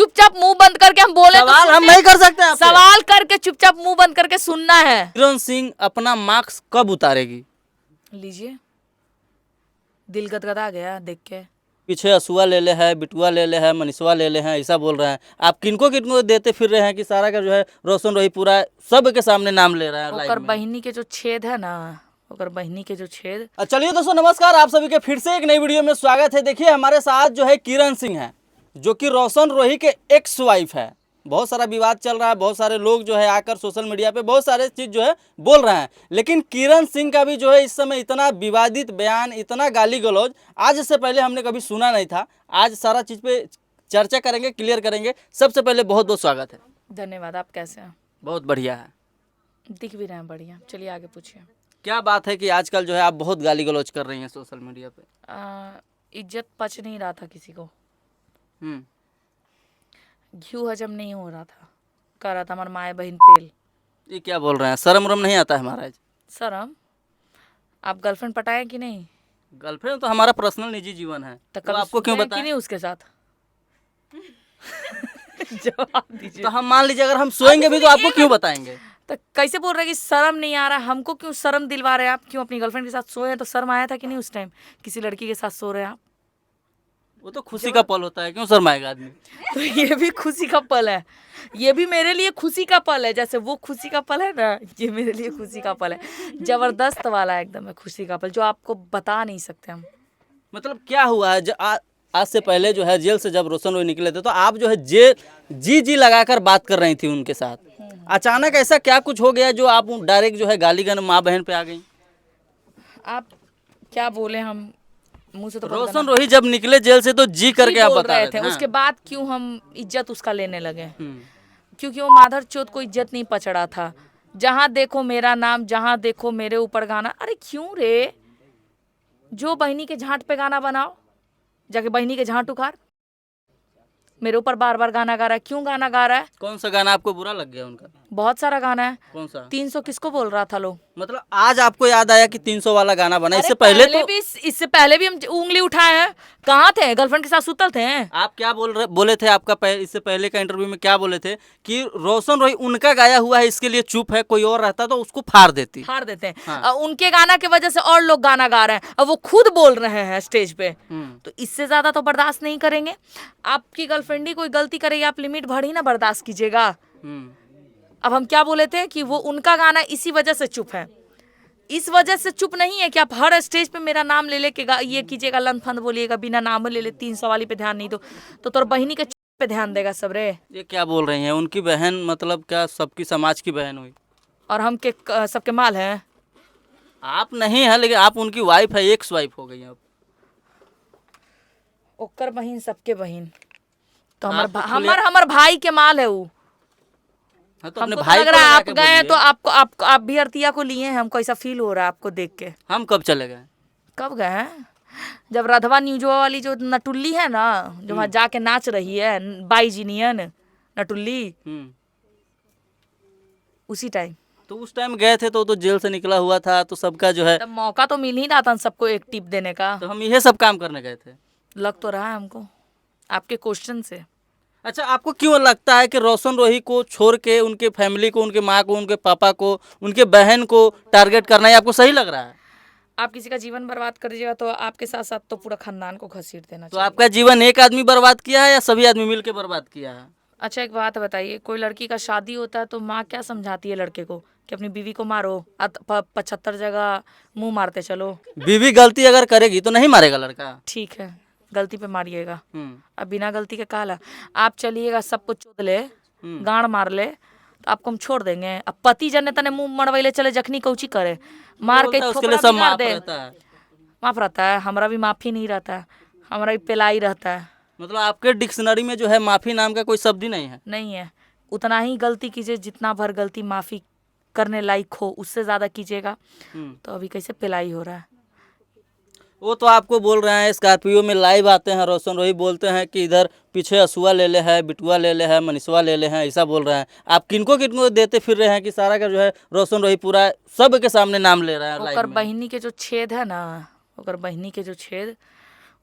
चुपचाप मुंह बंद करके हम बोले सवाल हम नहीं कर सकते आपसे। सवाल करके चुपचाप मुंह बंद करके सुनना है। किरण सिंह अपना मार्क्स कब उतारेगी? लीजिए, दिल गदगदा गया देख के। पीछे असुआ ले ले है, बिटुआ ले ले है, मनीषवा ले ले हैं, ऐसा बोल रहे हैं। आप किनको किनको देते फिर रहे हैं कि सारा का जो है रोशन रोही पूरा सब के सामने नाम ले रहा है लाइव ओकर में? बहिनी के जो छेद है ना, ओकर बहिनी के जो छेद। चलिए दोस्तों नमस्कार, आप सभी के फिर से एक नई वीडियो में स्वागत है। देखिए हमारे साथ जो है किरण सिंह है, जो कि रोशन रोही के एक्स वाइफ है। बहुत सारा विवाद चल रहा है, बहुत सारे लोग जो है आकर सोशल मीडिया पे बहुत सारे चीज़ जो है बोल रहे हैं, लेकिन किरण सिंह का भी जो है इस समय इतना विवादित बयान, इतना गाली गलौज आज से पहले हमने कभी सुना नहीं था। आज सारा चीज़ पे चर्चा करेंगे, क्लियर करेंगे। सबसे पहले बहुत बहुत स्वागत है। धन्यवाद। आप कैसे हैं? बहुत बढ़िया है। दिख भी रहे हैं बढ़िया। चलिए आगे पूछिए। क्या बात है कि आजकल जो है आप बहुत गाली गलौज कर रही हैं सोशल मीडिया पे? इज्जत पच नहीं रहा था किसी को, घी हजम नहीं हो रहा था, कह रहा था हमारे माए बहन तेल। ये क्या बोल रहे हैं? शर्म उरम नहीं आता है महाराज? शर्म? आप गर्लफ्रेंड पटाए कि नहीं? गर्लफ्रेंड तो हमारा पर्सनल निजी जीवन है, तो तो कभी आपको क्यों सुते हैं कि बताएं? नहीं उसके साथ? जवाब दीजिए। तो हम मान लीजिए अगर हम सोएंगे भी तो आपको क्यों बताएंगे? तो कैसे बोल रहे हैं कि शर्म नहीं आ रहा? हमको क्यों शर्म दिलवा रहे हैं आप? क्यों अपनी गर्लफ्रेंड के साथ सोए हैं तो शर्म आया था कि नहीं उस टाइम? किसी लड़की के साथ सो रहे हैं आप? वो तो खुशी का पल होता है, क्यों शर्माएगा आदमी? तो ये भी खुशी का पल है, ये भी मेरे लिए खुशी का पल है। जैसे वो खुशी का पल है ना, ये मेरे लिए खुशी का पल है। जबरदस्त वाला एकदम है खुशी का पल, जो आपको बता नहीं सकते हम। मतलब क्या हुआ है? आज से पहले जो है जेल से जब रोशन रोही निकले थे तो आप जो है जेल जी लगाकर बात कर रही थी उनके साथ। अचानक ऐसा क्या कुछ हो गया जो आप डायरेक्ट जो है गाली गन माँ बहन पे आ गई? आप क्या बोले, हम मुंह से तो बहुत रोशन रोही जब निकले जेल से तो जी करके आप बोल बता रहे रहे थे। थे। उसके बाद क्यों हम इज्जत उसका लेने लगे? हम्म। क्योंकि वो माधर चौथ को इज्जत नहीं पचड़ा था। जहाँ देखो मेरा नाम, जहाँ देखो मेरे ऊपर गाना। अरे क्यों रे? जो बहनी के झांट पे गाना बनाओ, जाके बहनी के झांट उखाड़। मेरे ऊपर बार बार गाना गा रहा है। क्यों गाना गा रहा है? कौन सा गाना आपको बुरा लग गया उनका? बहुत सारा गाना है। कौन सा? 300 किसको बोल रहा था लोग? मतलब आज आपको याद आया कि 300 वाला गाना बना? अरे इससे पहले तो इससे पहले भी हम उंगली उठाए हैं। कहाँ थे? गर्लफ्रेंड के साथ सुतल थे। आप क्या बोले थे? आपका इससे पहले का इंटरव्यू में क्या बोले थे कि रोशन रोही उनका गाया हुआ है, इसके लिए चुप है, कोई और रहता तो उसको फाड़ देती। फाड़ देते हैं। हाँ। उनके गाना की वजह से और लोग गाना गा रहे हैं, अब वो खुद बोल रहे हैं स्टेज पे। तो इससे ज्यादा तो बर्दाश्त नहीं करेंगे। आपकी गर्लफ्रेंड ही कोई गलती करेगी, आप लिमिट भर ही ना बर्दाश्त कीजिएगा। अब हम क्या बोले थे कि वो उनका गाना इसी वजह से चुप है। इस वजह से चुप नहीं है कि आप हर स्टेज पे मेरा नाम ले लेके ये कीजिएगा, लनफंद बोलिएगा, बिना नाम ले ले। 300 वाली पे ध्यान नहीं दो तो तोर बहिनी के पे ध्यान देगा सब रे। ये क्या बोल रही हैं? उनकी बहन मतलब क्या सबकी समाज की बहन हुई? और हम के सबके माल हैं? आप नहीं है, लेकिन आप उनकी वाइफ है, एक्स वाइफ हो गई आप। ओकर बहिन सबके बहिन तो आपको हमर भाई के माल है वो। हाँ, तो हमको अपने तो भाई लग को रहा है लगा आप के गए हैं बोलिए। तो आपको आप भी अर्तिया को लिए हैं। हमको ऐसा फील हो रहा है आपको देख के। हम कब चले गए? कब गए हैं? जब राधवा न्यूजवा वाली जो नटुल्ली है ना, जो वहाँ जाके नाच रही है बाई जीनियन नटुल्ली, उसी टाइम। तो उस टाइम गए थे तो जेल से निकला हुआ था, तो सबका जो है तब मौका तो मिल ही रहा था सबको एक टिप देने का। तो हम यही सब काम करने गए थे। लग तो रहा है हमको आपके क्वेश्चन से। अच्छा, आपको क्यों लगता है कि रोशन रोही को छोड़ के उनके फैमिली को, उनके माँ को, उनके पापा को, उनके बहन को टारगेट करना ही आपको सही लग रहा है? आप किसी का जीवन बर्बाद कर दीजिएगा तो आपके साथ साथ तो पूरा खानदान को घसीट देना तो चाहिए। आपका जीवन एक आदमी बर्बाद किया है या सभी आदमी मिलकर बर्बाद किया है? अच्छा एक बात बताइए, कोई लड़की का शादी होता है तो माँ क्या समझाती है लड़के को कि अपनी बीवी को मारो, 75 जगह मुंह मारते चलो। बीवी गलती अगर करेगी तो नहीं मारेगा लड़का? ठीक है, गलती पे मारिएगा। अब बिना गलती के काला आप चलिएगा, सबको चोद ले, गाड़ मार ले तो आपको हम छोड़ देंगे? अब पति जने तने मुंह मड़वैले चले जखनी कौची करे, मार के उसके लिए सब माफ रहता है। माफ रहता है? हमारा भी माफी नहीं रहता है, हमारा भी पेलाई रहता है। मतलब आपके डिक्शनरी में जो है माफी नाम का कोई शब्द ही नहीं है? नहीं है। उतना ही गलती कीजिए जितना भर गलती माफी करने लायक हो, उससे ज्यादा कीजिएगा तो अभी कैसे पिलाई हो रहा है। वो तो आपको बोल रहे हैं, स्कॉर्पियो में लाइव आते हैं रोशन रोही, बोलते हैं कि इधर पीछे असुआ ले ले है, बिटुआ ले ले है, मनीषवा ले ले हैं, ऐसा बोल रहे हैं। आप किनको किनको देते फिर रहे हैं कि सारा का जो है रोशन रोही पूरा सब के सामने नाम ले रहा है लाइव ओकर में? बहिनी के जो छेद है ना, ओकर बहिनी के जो छेद,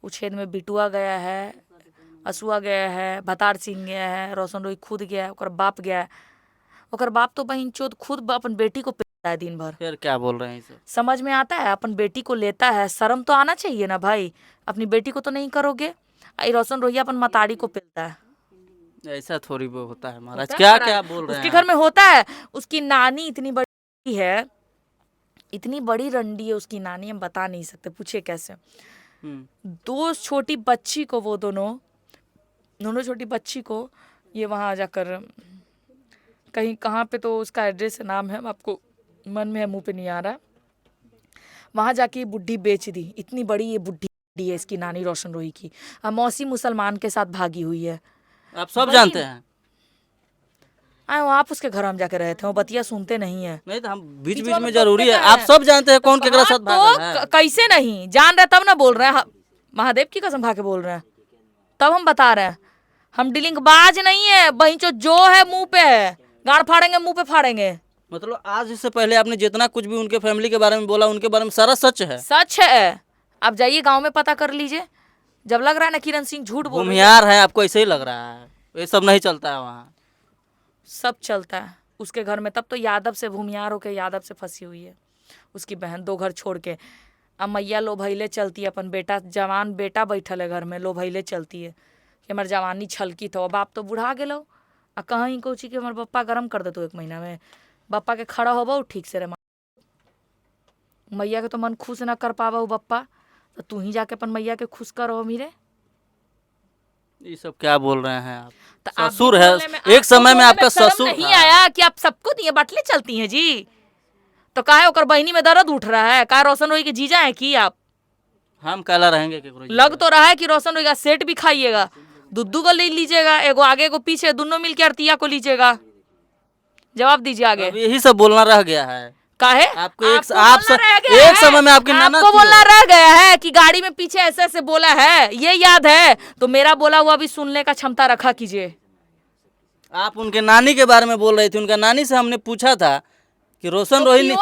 वो छेद में बिटुआ गया है, असुआ गया है, भतार सिंह गया है, रोशन रोही खुद गया है, ओकर बाप गया है। ओकर बाप तो बहन चोद खुद अपन बेटी को पेलता है दिन भर। फिर क्या बोल रहे हैं ये सब? समझ में आता है? अपन बेटी को लेता है, शर्म तो आना चाहिए ना भाई। अपनी बेटी को तो नहीं करोगे। आई रोशन रोहिया अपन मतारी को पेलता है। ऐसा थोड़ी वो होता है महाराज, होता है क्या महाराज। क्या बोल रहे उसके हैं घर में होता है। उसकी नानी इतनी बड़ी है, इतनी बड़ी रंडी है उसकी नानी, हम बता नहीं सकते, पूछे कैसे। दो छोटी बच्ची को वो दोनों छोटी बच्ची को ये वहाँ जाकर कहीं कहाँ पे तो उसका एड्रेस नाम है, आपको मन में है मुंह पे नहीं आ रहा, वहाँ जाके ये बुढ़ी बेच दी। इतनी बड़ी ये बुढ़ी है इसकी नानी रोशन रोही की। अब मौसी मुसलमान के साथ भागी हुई है। आप सब जानते हैं? आए वो आप उसके घर हम जाके रहे थे, वो बतिया सुनते नहीं है। नहीं तो हम बीच बीच बीचवा में में जरूरी है, बोलते आप हैं। सब जानते हैं कौन केकरा साथ तो भागल है। कैसे नहीं जान रहे तब ना बोल रहे हैं। महादेव की कसम खा के बोल रहे हैं, तब हम बता रहे हैं। हम डीलिंग बाज नहीं है, बहिंचो जो है मुंह पे है, गाड़ फाड़ेंगे मुंह पे फाड़ेंगे। मतलब आज इससे पहले आपने जितना कुछ भी उनके फैमिली के बारे में बोला, उनके बारे में सारा सच है? सच है। आप जाइए गांव में पता कर लीजिए। जब लग रहा है ना किरण सिंह झूठ बोल रहे हैं, भूमियार है, आपको ऐसे ही लग रहा है? ये सब नहीं चलता है वहाँ? सब चलता है उसके घर में। तब तो यादव से भूमियार होके यादव से फंसी हुई है उसकी बहन, 2 घर छोड़ के। अब मैया लोभैले चलती है, अपन बेटा जवान बेटा बैठल है घर में, लोभैले चलती है कि हमार जवानी छलकी तो। बाप तो बुढ़ा गेलो, आ कहीं कोची कि हमार पप्पा गरम कर देतो 1 महीना में। बप्पा के खड़ा होबो ठीक से रे। मैया के तो मन खुश ना कर पावा बप्पा, तो तू ही जाके अपन मैया के खुश करो मीरे। ये सब क्या बोल रहे हैं आप? तो आप ससुर भी है, बोलने में- एक आपको समय में बोलने आपका शर्म ससुर नहीं था। आया कि आप सबको दिए बाटले चलती हैं जी। तो काहे ओकर बहनी में दर्द उठ रहा है? का रोशन रोही के जीजा है कि आप? हम काला रहेंगे केकरो जी? लग तो रहा है कि रोशन रोही का सेट भी खाइएगा, दुद्दू को ले लीजिएगा, एगो आगे एगो पीछे, दोनों मिलके आरतिया को लीजिएगा। जवाब दीजिए आगे। अब यही सब बोलना रह गया है। काहे आपको बोलना रह गया एक है? समय में आपकी ननद आपको थी बोलना रह गया है कि गाड़ी में पीछे ऐसे ऐसे बोला है, ये याद है? तो मेरा बोला हुआ भी सुनने का क्षमता रखा कीजिए। आप उनके नानी के बारे में बोल रही थी, उनका नानी से हमने पूछा था कि रोशन रोहिणी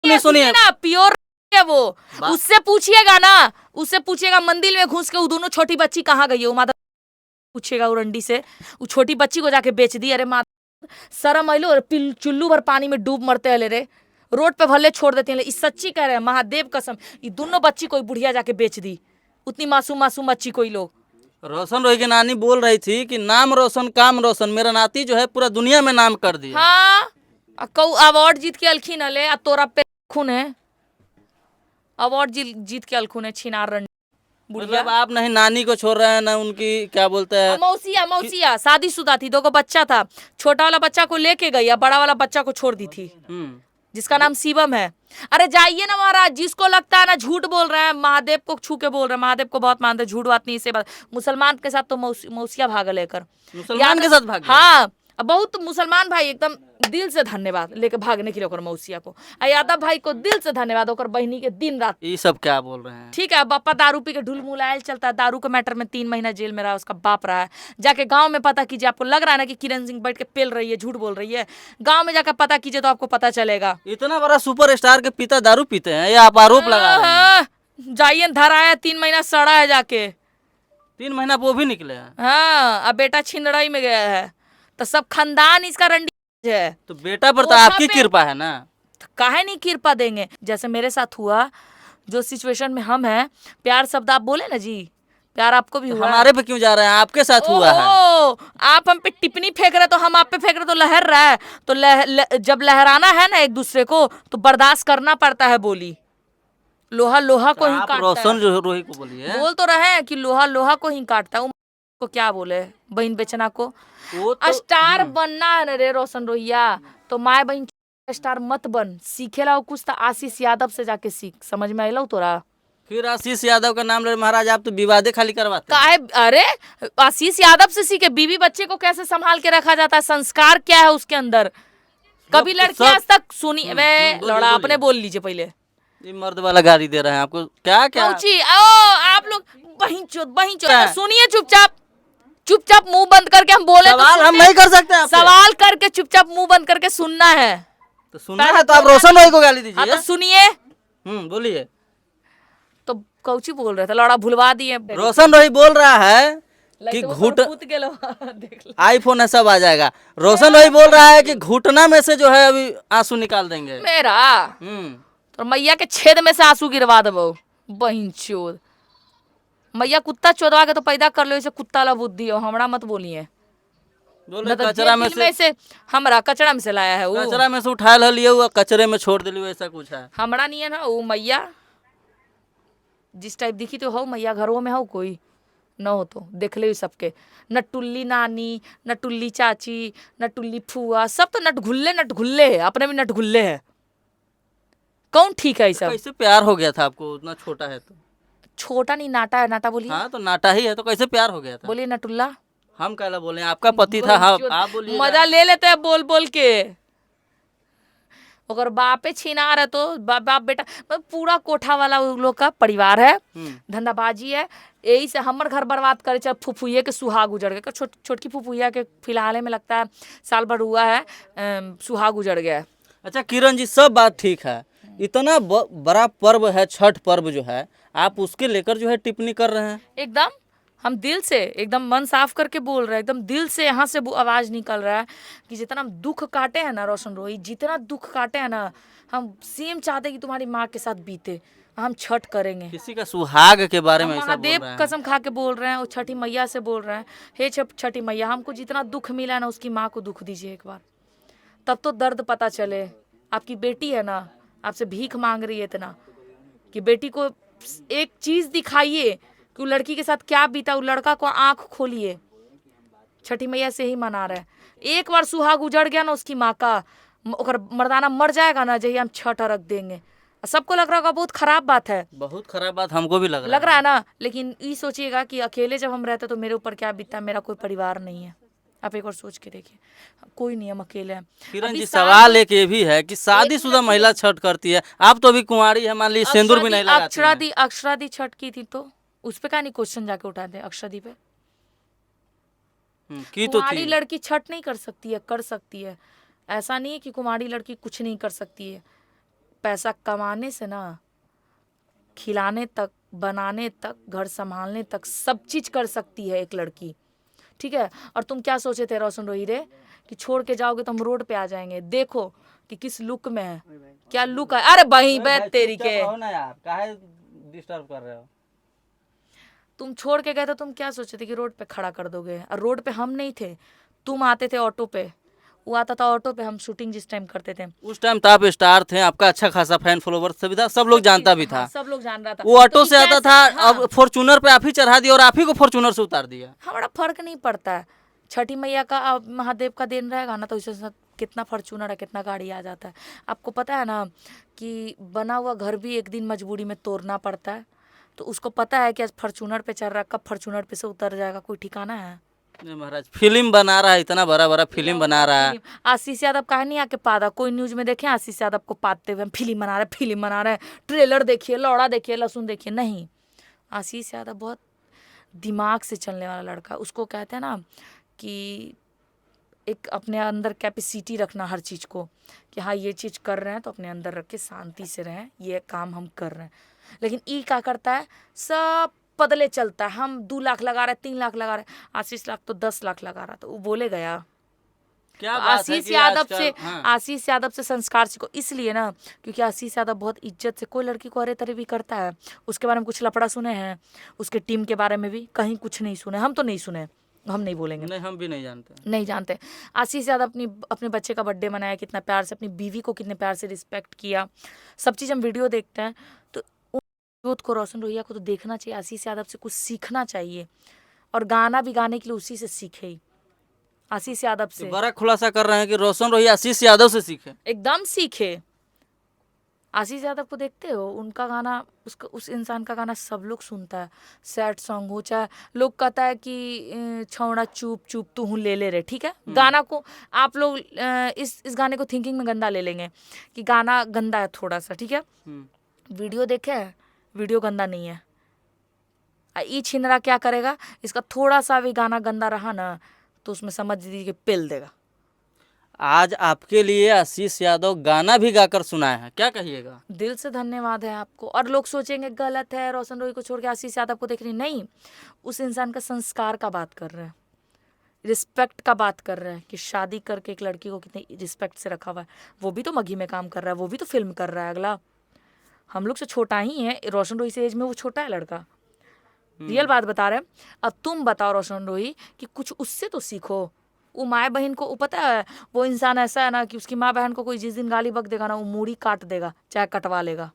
नहीं सुनिए ना, प्योर है वो। उससे पूछिएगा ना, उससे पूछिएगा मंदिर में घुस के वो दोनों छोटी बच्ची कहाँ गई है, वो माता पूछेगा उरंडी से। वो छोटी बच्ची को जाके बेच दी। अरे माता शर्म आइलो, चुल्लू भर पानी में डूब मरते हैं रे, रोड पे भले छोड़ देते हैं। इस सच्ची कह रहे हैं, महादेव कसम, ये दोनों बच्ची कोई बुढ़िया जाके बेच दी, उतनी मासूम मासूम बच्ची कोई लोग। रोशन रोही की नानी बोल रही थी कि नाम रोशन काम रोशन, मेरा नाती जो है पूरा दुनिया में नाम कर दिया। हाँ, कौ अवार्ड जीत के अलखीन हले, अब तोरा पे खून है। अवार्ड जीत के अलखून है, छिनार रंडी बुढ़िया। मतलब आप नहीं नानी को छोड़ रहे हैं ना उनकी क्या बोलते हैं, मौसिया शादीशुदा थी, 2 को बच्चा था। छोटा वाला बच्चा को लेके गई, बड़ा वाला बच्चा को छोड़ दी थी, जिसका नाम शिवम है। अरे जाइए ना महाराज, जिसको लगता है ना झूठ बोल रहे हैं, महादेव को छू के बोल रहे हैं, महादेव को बहुत मानते हैं, झूठ बात नहीं से बात। मुसलमान के साथ तो मौसिया भाग लेकर, मुसलमान के साथ भाग गए? हाँ, बहुत मुसलमान भाई एकदम दिल से धन्यवाद लेके भागने के लिए ओकर मौसिया को। यादव भाई को दिल से धन्यवाद, ओकर बहनी के दिन रात। ये सब क्या बोल रहे हैं? ठीक है, बापा दारू पी के ढुल मुलायल चलता है, दारू के मैटर में 3 महीना जेल में रहा, उसका बाप रहा है। जाके गांव में पता कीजिए, आपको लग रहा है ना कि किरण सिंह बैठ के पेल रही है, झूठ बोल रही है, गांव में जाकर पता कीजिए तो आपको पता चलेगा। इतना बड़ा सुपरस्टार के पिता दारू पीते हैं, ये आप आरोप लगा रहे हैं? जाइए धरा है, 3 महीना सड़ा है जाके। 3 महीना वो भी निकले हैं? हाँ, अब बेटा छिंदड़ाई में गया है, तो सब खानदान इसका रंडी है। तो बेटा पर तो आपकी कृपा है ना? काहे नहीं कृपा देंगे? जैसे मेरे साथ हुआ, जो सिचुएशन में हम हैं, प्यार शब्द आप बोले ना जी, प्यार आपको भी हुआ। हमारे पे क्यों जा रहे हैं? आपके साथ हुआ है। आप हम पे टिप्पणी फेंक रहे तो हम आप पे फेंक रहे तो लहर रहा है। तो जब लहराना है ना एक दूसरे को, तो बर्दाश्त करना पड़ता है। बोली लोहा लोहा को ही आप काटता रोशन है। रोही को बोलिए। बोल तो रहे हैं कि लोहा लोहा को ही काटता है। को क्या बोले बहन बेचना को? वो तो स्टार बनना है ना रे रोशन रोहिया, तो माए बहन स्टार मत बन। सीखेला कुछ तो आशीष यादव से जाके सीख, समझ में आइलो तोरा? फिर आशीष यादव का नाम ले महाराज, आप तो विवादे खाली करवाते हैं। काहे? अरे आशीष यादव से सीखे, बीवी बच्चे को कैसे संभाल के रखा जाता है, संस्कार क्या है उसके अंदर। कभी लड़की आज तक सुनी? वे लौड़ा अपने बोल लीजिए पहले। ये मर्द वाला गाली दे रहे हैं आपको, क्या क्या? आप लोग बहिन चोद सुनिए, चुपचाप चुपचाप मुंह बंद करके हम बोले सवाल हम नहीं कर सकते आपसे। सवाल करके चुपचाप मुंह बंद करके सुनना है। तो सुनना है तो आप रोशन रोही को गाली दीजिए। हाँ तो सुनिए। बोलिए। तो कौची बोल रहे थे, लौड़ा भुलवा दिए। रोशन रोही बोल रहा है कि तो वो घुट थोड़ा कूद गेलो देख लो। आईफोन है सब आ जाएगा। रोशन रोही बोल रहा है कि घुटना में से जो है अभी आंसू निकाल देंगे। मेरा हम्म। तो मैया के छेद में से आंसू गिरवा देबो बहिन चोद। मैया कुत्ता चोदवा के तो पैदा कर लो, इसे कुत्ता ला बुद्धि हो, हमरा मत बोलिए। बोले न तो कचरा में जेल में से हमरा कचरा में से लाया है वो, कचरा में से उठायल है लिए हुआ कचरे में छोड़ दिली ऐसा कुछ है। हमरा नहीं है ना वो मैया जिस टाइप दिखी तो हो मैया घरों में हो कोई न हो तो देख ले सबके, न टुल्ली नानी न टुल्ली चाची न टुल्ली फुआ, सब तो नटघुल्ले है, अपने भी नटघुल्ले है। कौन ठीक है ये सब? कैसे प्यार हो गया था आपको उतना छोटा है तो? छोटा नहीं नाटा है, नाटा बोलिए। हाँ तो नाटा ही है तो कैसे प्यार हो गया था? बोलिए नटुल्ला। हम कहला बोले आपका पति था। हाँ आप बोलिए। मजा ले लेते हैं बोल बोल के। अगर बापे छीना रहे तो बाप बेटा मतलब पूरा कोठा वाला उन लोग का परिवार है, धंधाबाजी है। यही से हमर घर बर्बाद करे चाहे फुफुइये के सुहाग उजड़ गए। छोटकी फुफुइया के फिलहाल में लगता है साल भर हुआ है सुहाग उजड़ गया है। अच्छा किरण जी सब बात ठीक है, इतना बड़ा पर्व है छठ पर्व जो है, आप उसके लेकर जो है टिप्पणी कर रहे हैं। एकदम हम दिल से एकदम मन साफ करके बोल रहे हैं, एकदम दिल से यहाँ से आवाज निकल रहा है कि जितना हम दुख काटे हैं ना रोशन रोही, जितना दुख काटे हैं ना, हम सेम चाहते हैं कि तुम्हारी माँ के साथ बीते। हम छठ करेंगे। किसी का सुहाग के बारे में हम ऐसा बोल महादेव रहे हैं। कसम खा के बोल रहे हैं और छठी मैया से बोल रहे हैं, हे छठी मैया हमको जितना दुख मिला है ना उसकी माँ को दुख दीजिए एक बार, तब तो दर्द पता चले। आपकी बेटी है ना, आपसे भीख मांग रही है इतना कि बेटी को एक चीज दिखाइए कि वो लड़की के साथ क्या बीता, वो लड़का को आंख खोलिए। छठी मैया से ही मना रहे हैं। एक बार सुहाग उजड़ गया ना उसकी माँ का, ओकर मर्दाना मर जाएगा ना, जही हम छठ रख देंगे। सबको लग रहा होगा बहुत खराब बात है, बहुत खराब बात हमको भी लग रहा है ना, लेकिन ये सोचिएगा कि अकेले जब हम रहते तो मेरे ऊपर क्या बीतता। मेरा कोई परिवार नहीं है, आप एक बार सोच के देखिए, कोई नहीं, हम अकेले हैं। किरण जी सवाल एक ये भी है कि शादीशुदा महिला छठ करती है, आप तो अभी कुंवारी है, मान लीजिए सिंदूर भी नहीं लगाती हैं। अक्षरादी छठ की थी तो उस पे का नहीं क्वेश्चन जाके उठा दे। अक्षरादी पे की तो कुंवारी थी। लड़की छठ नहीं कर सकती है, कर सकती है। ऐसा नहीं है कि कुंवारी लड़की कुछ नहीं कर सकती है। पैसा कमाने से ना, खिलाने तक, बनाने तक, घर संभालने तक सब चीज कर सकती है एक लड़की, ठीक है। और तुम क्या सोचे थे रोशन रोही रे कि छोड़ के जाओगे तो हम रोड पे आ जाएंगे? देखो कि किस लुक में है, क्या लुक है। अरे बही बैठ तेरी के, काहे डिस्टर्ब कर रहे हो? तुम छोड़ के गए तो तुम क्या सोचे थे कि रोड पे खड़ा कर दोगे? और रोड पे हम नहीं थे, तुम आते थे ऑटो पे, वो आता था ऑटो पे। हम शूटिंग जिस टाइम करते थे उस टाइम तो आप स्टार थे, आपका अच्छा खासा फैन फॉलोवर सुविधा सब लोग जानता भी था। हाँ, सब लोग जान रहा था। वो ऑटो तो से आता था, अब फॉर्च्यूनर पे आप ही चढ़ा दिया और आप ही को फॉर्च्यूनर से उतार दिया। हमारा फर्क नहीं पड़ता है। छठी मैया का महादेव का दिन रहेगा ना तो उससे कितना फॉर्च्यूनर है, कितना गाड़ी आ जाता है। आपको पता है ना कि बना हुआ घर भी एक दिन मजबूरी में तोड़ना पड़ता है। तो उसको पता है कि आज फॉर्च्यूनर पे चल रहा है, कब फॉर्च्यूनर पे से उतर जाएगा कोई ठिकाना है? नहीं महाराज, फिल्म बना रहा है, इतना बड़ा बड़ा फिल्म बना रहा है। आशीष यादव काहे नहीं आके पादा? कोई न्यूज में देखे आशीष यादव को पाते हुए? फिल्म बना रहे, फिल्म बना रहे, ट्रेलर देखिए, लौड़ा देखिए, लहसुन देखिए। नहीं, आशीष यादव बहुत दिमाग से चलने वाला लड़का। उसको कहते हैं ना कि एक अपने अंदर कैपेसिटी रखना हर चीज़ को, कि हाँ ये चीज़ कर रहे हैं तो अपने अंदर रख के शांति से रहें, ये काम हम कर रहे हैं। लेकिन ई क्या करता है, सब बदले चलता है। हम 2 लाख लगा रहे, 3 लाख लगा रहे, आशीष लाख तो 10 लाख लगा रहा। तो वो बोले गया क्या तो बात है आशीष कि यादव आजकल- से हाँ। आशीष यादव से संस्कार सीखो। इसलिए ना क्योंकि आशीष यादव बहुत इज्जत से कोई लड़की को अरे तरह भी करता है। उसके बारे में कुछ लफड़ा सुने हैं, उसके टीम के बारे में भी कहीं कुछ नहीं सुने। हम तो नहीं सुने, हम नहीं बोलेंगे, नहीं हम भी नहीं जानते। नहीं जानते। आशीष यादव अपने बच्चे का बर्थडे मनाया कितना प्यार से, अपनी बीवी को कितने प्यार से रिस्पेक्ट किया। सब चीज़ हम वीडियो देखते हैं तो यूथ को, रोशन रोहिया को तो देखना चाहिए, आशीष यादव से कुछ सीखना चाहिए। और गाना भी गाने के लिए उसी से सीखे ही, आशीष यादव से। बड़ा खुलासा कर रहे हैं कि रोशन रोही आशीष यादव से सीखे। एकदम सीखे। आशीष यादव को देखते हो, उनका गाना, उसका उस इंसान का गाना सब लोग सुनता है। सैड सॉन्ग हो चाहे, लोग कहता है कि छौड़ा चुप चुप तू हूँ ले ले रे, ठीक है। गाना को आप लोग इस गाने को थिंकिंग में गंदा ले लेंगे कि गाना गंदा है थोड़ा सा, ठीक है। वीडियो देखे है, वीडियो गंदा नहीं है। ई छिनरा क्या करेगा, इसका थोड़ा सा भी गाना गंदा रहा ना तो उसमें समझ दीजिए कि पेल देगा। आज आपके लिए आशीष यादव गाना भी गाकर सुनाए हैं, क्या कहिएगा? दिल से धन्यवाद है आपको। और लोग सोचेंगे गलत है, रोशन रोही को छोड़ के आशीष यादव को देख रही, नहीं, उस इंसान का संस्कार का बात कर रहे हैं, रिस्पेक्ट का बात कर रहे हैं कि शादी करके एक लड़की को कितनी रिस्पेक्ट से रखा हुआ है। वो भी तो मघी में काम कर रहा है, वो भी तो फिल्म कर रहा है। अगला हम लोग से छोटा ही है, रोशन रोही से एज में वो छोटा है लड़का। रियल बात बता रहे हैं। अब तुम बताओ रोशन रोही कि कुछ उससे तो सीखो। वो माँ बहन को, वो पता है वो इंसान ऐसा है ना कि उसकी माँ बहन को कोई जिस दिन गाली बक देगा ना, वो मूड़ी काट देगा, चाहे कटवा लेगा।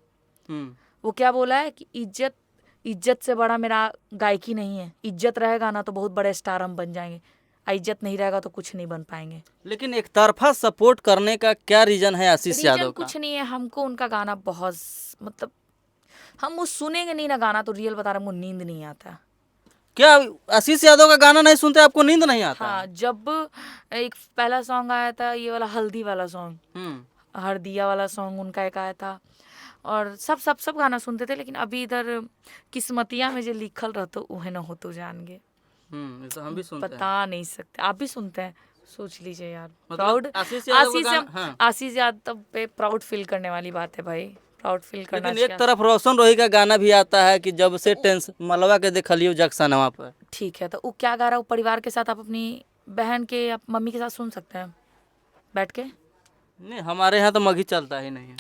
वो क्या बोला है कि इज्जत से बड़ा मेरा गायकी नहीं है। इज्जत रहेगा ना तो बहुत बड़े स्टार हम बन जाएंगे, इज्जत नहीं रहेगा तो कुछ नहीं बन पाएंगे। लेकिन एक तरफा सपोर्ट करने का क्या रीजन है आशीष यादव का? कुछ नहीं है, हमको उनका गाना बहुत, मतलब हम वो सुनेंगे नहीं ना गाना तो रियल बता रहे हैं, हमको नींद नहीं आता। क्या आशीष यादव का गाना नहीं सुनते, आपको नींद नहीं आता? हाँ, जब एक पहला सॉन्ग आया था ये वाला हल्दी वाला सॉन्ग, हरदिया वाला सॉन्ग उनका एक आया था, और सब गाना सुनते थे। लेकिन अभी इधर किस्मतिया में जो लिखल रहता उहे न हो तो जान गे, ये तो हम भी सुनते हैं। बता नहीं सकते, आप भी सुनते हैं, सोच लीजिए यार। मतलब प्राउड हाँ। आशीष यादव पे प्राउड फील करने वाली बात है भाई, प्राउड फील करना लेकिन एक तरफ रोशन रोही का गाना भी आता है कि जब से टेंशन मलवा के देखलियो जक्सन वहाँ पर। ठीक है, तो वो क्या गा रहा है, वो परिवार के साथ आप अपनी बहन के या मम्मी के साथ सुन सकते हैं बैठ के। नहीं, हमारे यहाँ तो मघी चलता ही नहीं है।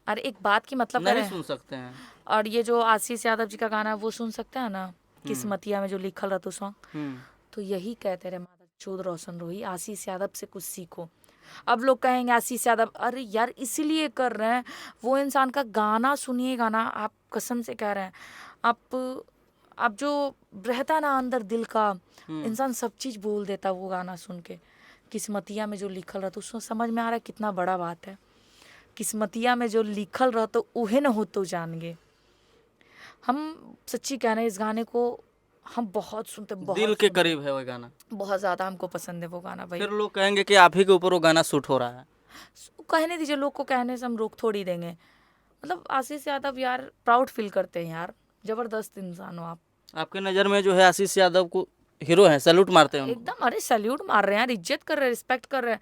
अरे एक बात की मतलब नहीं करें, सुन सकते हैं। और ये जो आशीष यादव जी का गाना है वो सुन सकते हैं ना, किस्मतिया में जो लिखल रहता सॉन्ग। तो यही कहते रहे माता चोद रोशन रोही, आशीष यादव से कुछ सीखो। अब लोग कहेंगे आशीष यादव, अरे यार इसीलिए कर रहे हैं, वो इंसान का गाना सुनिएगा ना, आप कसम से कह रहे हैं, आप जो रहता ना अंदर दिल का, इंसान सब चीज़ बोल देता वो गाना सुन के। किस्मतिया में जो लिखल रहता उसको समझ में आ रहा है कितना बड़ा बात है। किस्मतिया में जो लिखल रहता उहे न हो तो जान गे। हम सच्ची कह रहे हैं, इस गाने को हम बहुत सुनते, बहुत दिल के करीब है वो गाना, बहुत ज़्यादा हमको पसंद है वो गाना भाई। फिर लोग कहेंगे कि आप ही के ऊपर वो गाना शूट हो रहा है। कहने दीजिए, लोग को कहने से हम रोक थोड़ी देंगे। मतलब आशीष यादव यार प्राउड फील करते हैं यार, जबरदस्त इंसान हो आप। आपके नज़र में जो है आशीष यादव को हीरो है, सैल्यूट मारते हैं उनको? एकदम, अरे सैल्यूट मार रहे हैं यार, इज्जत कर रहे हैं, रिस्पेक्ट कर रहे हैं।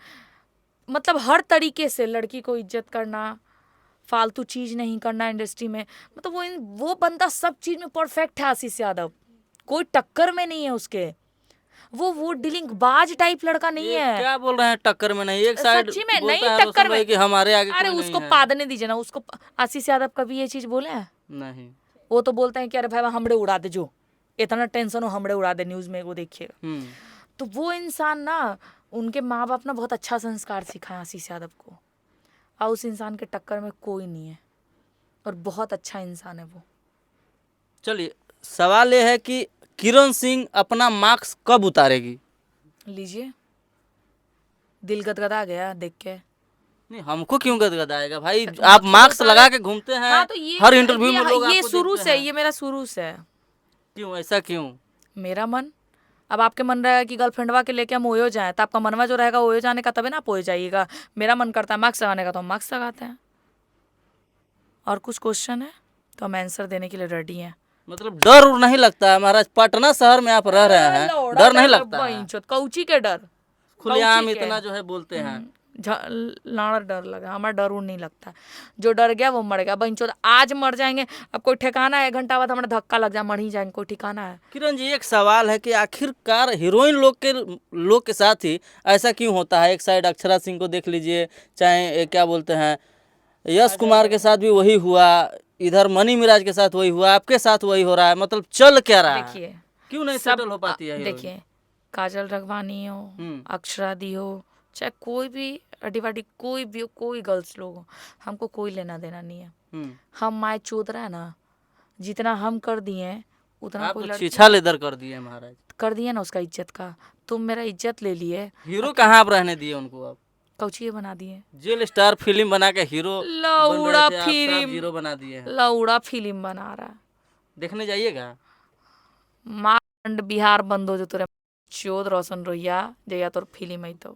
मतलब हर तरीके से लड़की को इज्जत करना, फालतू चीज़ नहीं करना इंडस्ट्री में। मतलब वो बंदा सब चीज़ में परफेक्ट है आशीष यादव, कोई टक्कर में नहीं है उसके। वो डीलिंग बाज टाइप लड़का नहीं है। क्या बोल रहे हैं टक्कर में नहीं? एक साइड सच्ची में बोलता नहीं, है टक्कर रोशन भाई में कि हमारे आगे अरे कोई उसको नहीं है। पादने दीजिए ना उसको। आशीष यादव कभी ये चीज़ बोले हैं? नहीं। वो तो बोलते हैं कि अरे भाई हमड़े उड़ा दे, जो इतना टेंशन हो हमड़े उड़ा दे, न्यूज़ में वो देखिएगा। तो वो इंसान ना, उनके माँ बाप ना बहुत अच्छा संस्कार सिखाया आशीष यादव को, और उस इंसान के टक्कर में कोई नहीं है, और बहुत अच्छा इंसान है वो। चलिए, सवाल ये है कि किरण सिंह अपना मार्क्स कब उतारेगी? लीजिए, दिल गदगदा गया देख के। नहीं, हमको क्यों गदगदाएगा भाई? आप मार्क्स लगा के घूमते हैं। हाँ, तो ये हर इंटरव्यू में लोग ये आपको शुरू देखते से, हैं। ये मेरा शुरू से है। क्यों, ऐसा क्यों? मेरा मन, अब आपके मन रहेगा कि गर्लफ्रेंडवा के लेके हम ओयो जाएं, तो आपका मनवा जो रहेगा ओयो जाने का, तभी ना आप ओयो जाइएगा। मेरा मन करता है मार्क्स लगाने का, तो हम मार्क्स लगाते हैं। और कुछ क्वेश्चन है तो हम आंसर देने के लिए रेडी हैं। मतलब डर उर नहीं लगता है महाराज? पटना शहर में आप रह रहे हैं, डर नहीं लगता है? कौची के डर, खुलेआम कौची के? इतना जो है बोलते हैं। लाड़ा डर लगा, हमारा डर उड़ नहीं लगता। जो डर गया वो मर गया। बहनचोद आज मर जाएंगे, अब कोई ठिकाना है? 1 घंटा बाद हमारा धक्का लग जाए मर ही जाएंगे, कोई ठिकाना है? किरण जी, एक सवाल है कि आखिरकार हीरोइन लोग के साथ ही ऐसा क्यों होता है? एक साइड अक्षरा सिंह को देख लीजिए, चाहे क्या बोलते हैं यश कुमार के साथ भी वही हुआ, इधर मनी मिराज के साथ वही हुआ, आपके साथ वही हो रहा है। मतलब चल क्या रहा है? देखिए, क्यों नहीं सेटल हो पाती है हीरोइन? देखिए, काजल रघवानी हो, अक्षरा दी हो, चाहे कोई भी अडिवाडी कोई भी हो, कोई गर्ल्स लोग हो, हमको कोई लेना देना नहीं है। हम माए चोद रहे ना, जितना हम कर दिए उतना आप कोई तो लड़की छीछा लेदर कर दिए महाराज। कर दिए ना उसका इज्जत का। तुम मेरा इज्जत ले लिए, हीरो कहाँ आप रहने दिए उनको? आप कौची बना दिए, जेल स्टार फिल्म बना के हीरो बन लौड़ा रहे थे, आप सब फिल्म, हीरो बना दिए हैं। लौड़ा फिल्म बना रहा। देखने जाइएगा। मार बिहार बंद हो जो तोरे चोद रोशन रोहिया जया तोर फिल्म आई तो।